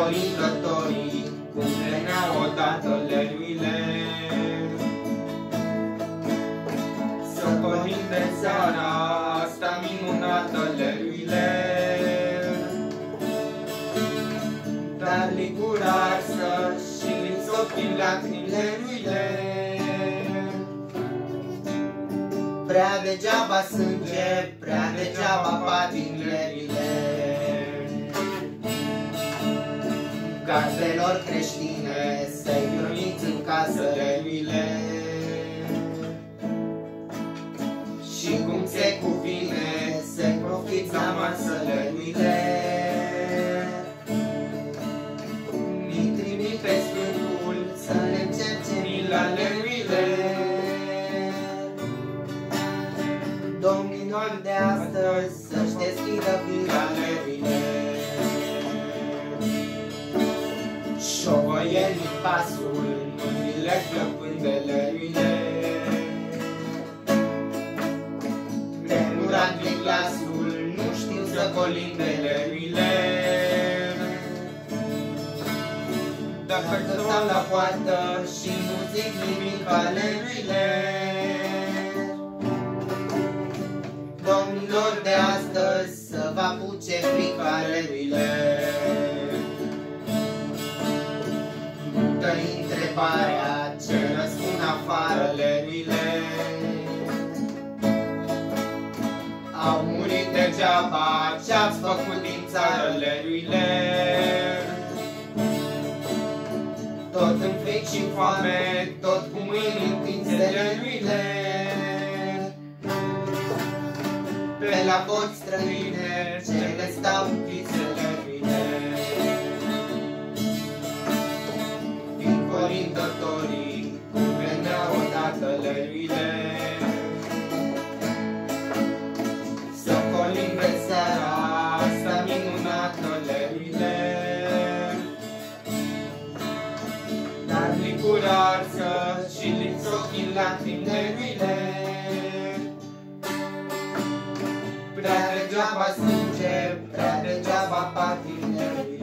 colindătorii cum veneau odată leruile. Să colinde seara asta minunată leruile, dar ligurearsă și îți ochii lacrimi leruile. Prea degeaba sânge, prea degeaba patin leruile. Gazdelor creștine să-i primiți în casă leruile. Și cum se cuvine să-i profiți la masă leruile. Mi trimite Sfântul să le încerce mila leruile. Domnilor de astăzi să-și deschidă pila leruile. Șovăieni pasul, mâinile flăpând de leruile. Tremurat din glasul, nu știu să colinde leruile. Dacă stau la poartă și nu zic nimic ca leruile. Domnilor de astăzi să vă apuce frica leruile. Dă-i întrebarea ce răspund afară leruile. Au murit degeaba ce-ați făcut din țară leruile. Tot în fric și foame, tot cu mâini întinse leruile. Pe la voci străine ce le stau închise leruile. Din colindătorii cum veneau odată leruile. Să colinde seara asta minunată leruile. Dar ligurearsă și li-ți ochii lacrimi leruile. Prea degeaba sânge, prea degeaba patin leruile.